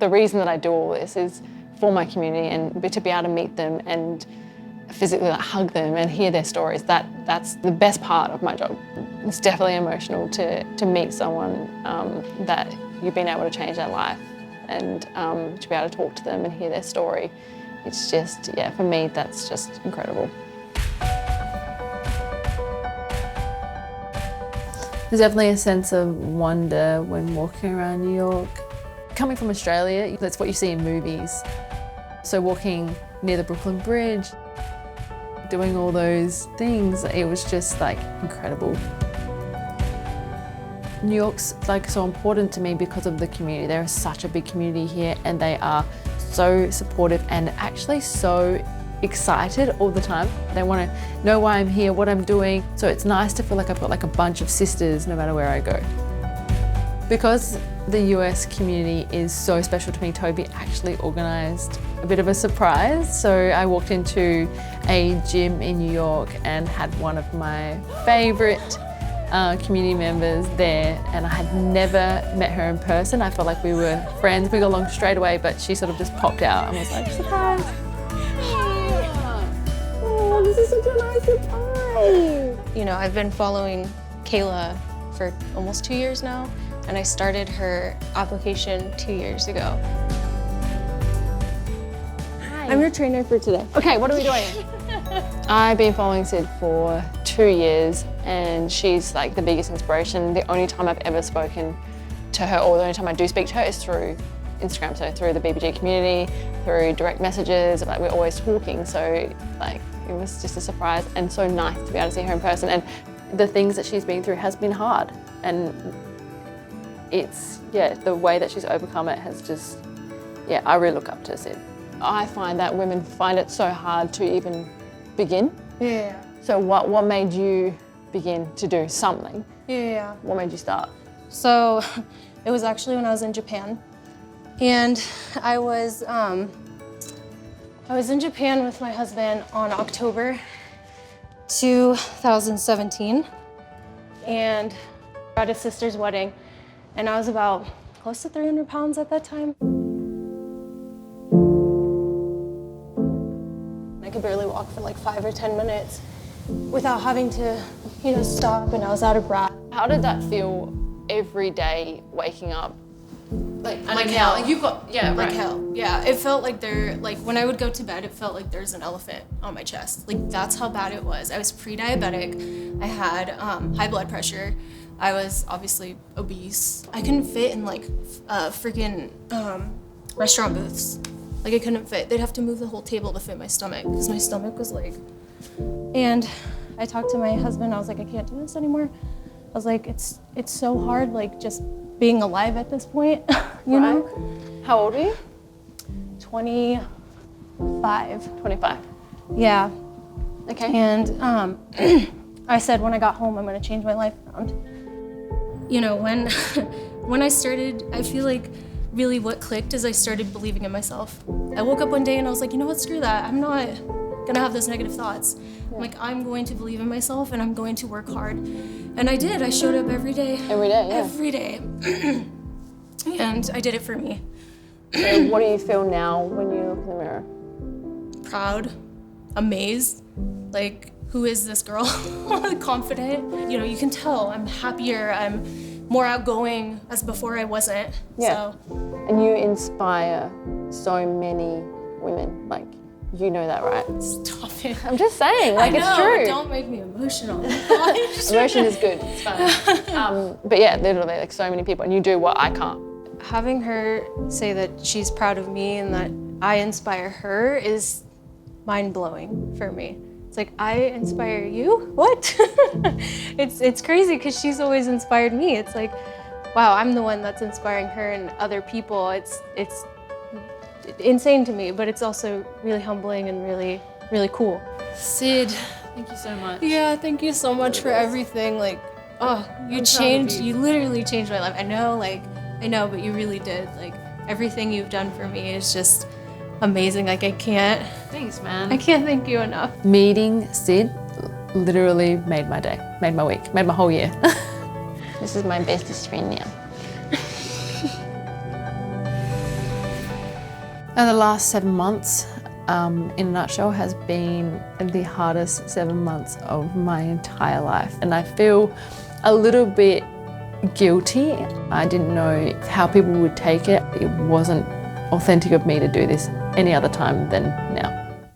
The reason that I do all this is for my community and to be able to meet them and physically like hug them and hear their stories. That's the best part of my job. It's definitely emotional to meet someone that you've been able to change their life and to be able to talk to them and hear their story. It's just, yeah, for me, that's just incredible. There's definitely a sense of wonder when walking around New York. Coming from Australia, that's what you see in movies. So walking near the Brooklyn Bridge, doing all those things, it was just like incredible. New York's like so important to me because of the community. There is such a big community here and they are so supportive and actually so excited all the time. They want to know why I'm here, what I'm doing. So it's nice to feel like I've got like a bunch of sisters no matter where I go. Because the US community is so special to me, Toby actually organised a bit of a surprise. So I walked into a gym in New York and had one of my favourite community members there, and I had never met her in person. I felt like we were friends. We got along straight away, but she sort of just popped out and was like, surprise. Oh, this is such a nice surprise. You know, I've been following Kayla for almost 2 years now, and I started her application 2 years ago. Hi. I'm your trainer for today. Okay, what are we doing? I've been following Sid for 2 years and she's like the biggest inspiration. The only time I've ever spoken to her, or the only time I do speak to her, is through Instagram, so through the BBG community, through direct messages, like we're always talking, so like it was just a surprise and so nice to be able to see her in person. And the things that she's been through has been hard, and it's, yeah, the way that she's overcome it has just, yeah, I really look up to Sid. I find that women find it so hard to even begin. Yeah. So what made you begin to do something? Yeah. What made you start? So it was actually when I was in Japan, and I was in Japan with my husband on October 2017, and at his sister's wedding, and I was about close to 300 pounds at that time. I could barely walk for like 5 or 10 minutes without having to, you know, stop, and I was out of breath. How did that feel every day waking up? Like hell. Like you've got, yeah, Like right. hell. Yeah, it felt like when I would go to bed, it felt like there's an elephant on my chest. Like that's how bad it was. I was pre-diabetic. I had high blood pressure. I was obviously obese. I couldn't fit in like freaking restaurant booths. Like I couldn't fit. They'd have to move the whole table to fit my stomach because my stomach was like. And I talked to my husband. I was like, I can't do this anymore. I was like, it's so hard, like just being alive at this point, you know? How old were you? 25. 25. Yeah. Okay. And I said when I got home, I'm gonna change my life around. You know, when I started, I feel like really what clicked is I started believing in myself. I woke up one day and I was like, you know what, screw that. I'm not gonna have those negative thoughts. I'm like, I'm going to believe in myself and I'm going to work hard. And I did. I showed up every day. Every day, yeah. Every day. And I did it for me. So what do you feel now when you look in the mirror? Proud, amazed, like, who is this girl? Confident. You know, you can tell I'm happier, I'm more outgoing, as before I wasn't. Yeah. So. And you inspire so many women, like, you know that, right? Stop it. I'm just saying, like, I know, it's true. Don't make me emotional. Emotion is good, it's fine. But yeah, literally, like so many people, and you do what I can't. Having her say that she's proud of me and that I inspire her is mind-blowing for me. It's like, I inspire you? What? It's crazy because she's always inspired me. It's like, wow, I'm the one that's inspiring her and other people. It's insane to me, but it's also really humbling and really, really cool. Sid, thank you so much. Yeah, thank you so much for everything. Like, oh, you literally changed my life. I know, but you really did. Like, everything you've done for me is just amazing. Like, Thanks, man. I can't thank you enough. Meeting Sid literally made my day, made my week, made my whole year. This is my bestest friend now. And the last 7 months, in a nutshell, has been the hardest 7 months of my entire life. And I feel a little bit guilty. I didn't know how people would take it. It wasn't authentic of me to do this any other time than now.